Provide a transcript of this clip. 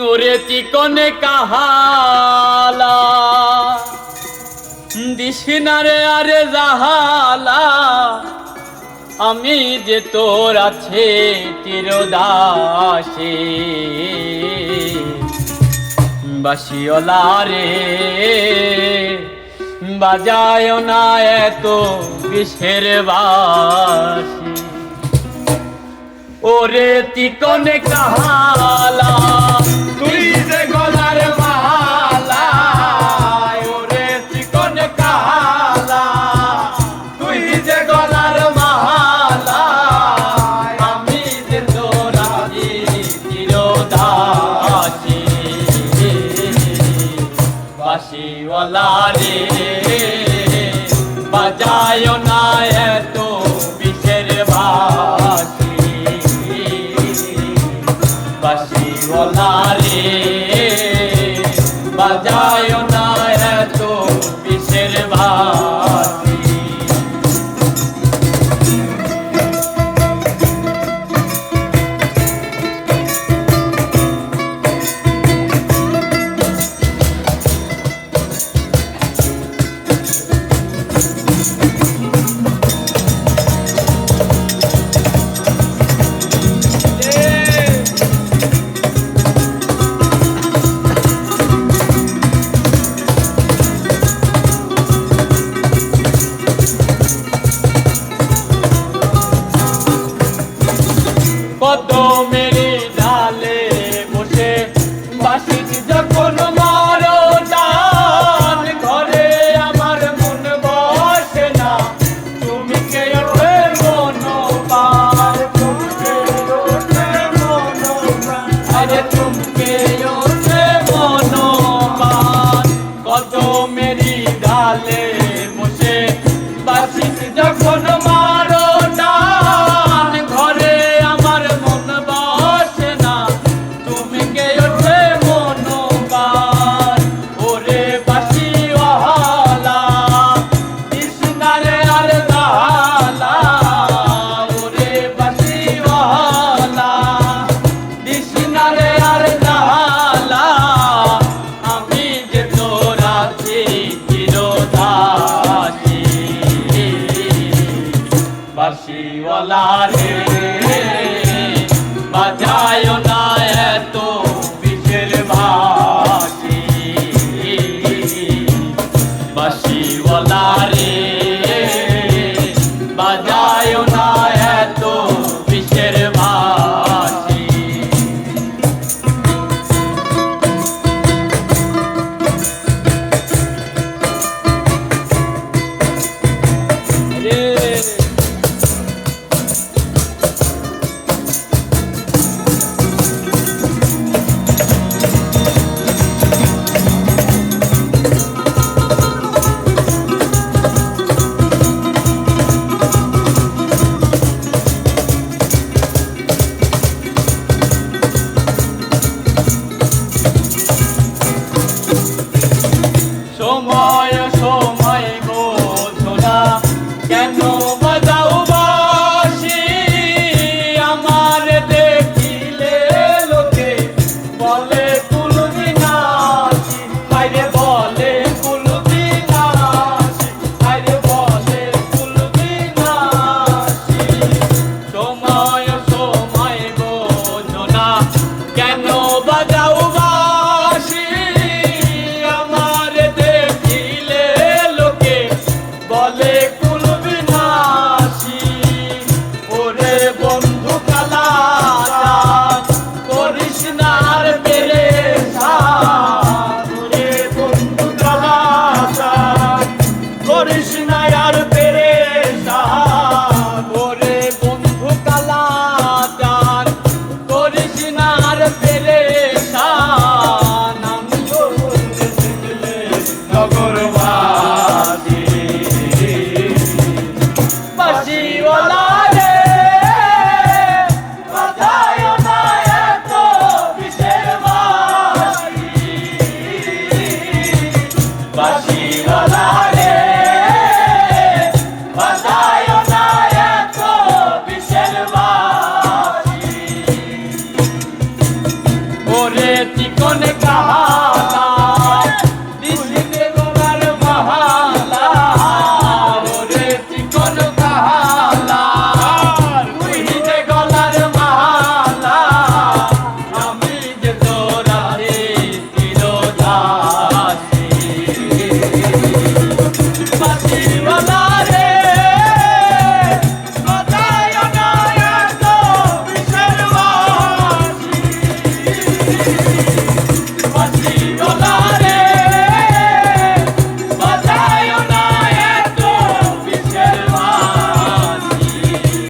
ওরে চিকনে কাহালা দিশনারে আরে জাহালা আমি যে তোর আছে চিরদাসে বাসিওলা রে বাজায় না এত বিষের বাসি ওরে চিকনে কাহালা তুই যে গলার মালা ওরে চিকনে কাহালা তুই যে গলার মালা আমি যে তোরা চিরদাসী বাসিওয়ালা রে বাজায় না এত বিষের বাসি বাসিওয়ালা রে বাজায় না এত বিষের বাসি কদমের ডালে বসে বাসি যখন মারো টান ঘরে আমার মন বসে না তুমি কে ওঠে মনোবান তুমি ওঠে মনোবান আরে তুমি ওঠে মনোবান কদমের ডালে বসে বাসি যখন মারো টান ঘরে বাসিওয়ালা রে বাজায় না এত বিষের বাসি বাসিওয়ালা রে বাজায় না এত বিষের বাসি সময় সময় বোঝো না কেন বাজাও বাঁশি আমার দেখিলে লোকে বলে কুলবি নাচি বাইরে বলে কুলবি নাচি বাইরে বলে কুলবি নাচি সময় সময় বোঝো না কেন বাজাও বাঁশি বলে কুলবি নাচি ওরে বন্ধু কালা করিস না আর পেরে চিকন কাহালা দিশিতে গলার মাহালা ওরে চিকন কাহালা তুই যে গলার মাহালা আমি যে তোরা রে চিরদাসী বাঁশিওয়ালা রে বাজায় না এত বিষের বাঁশি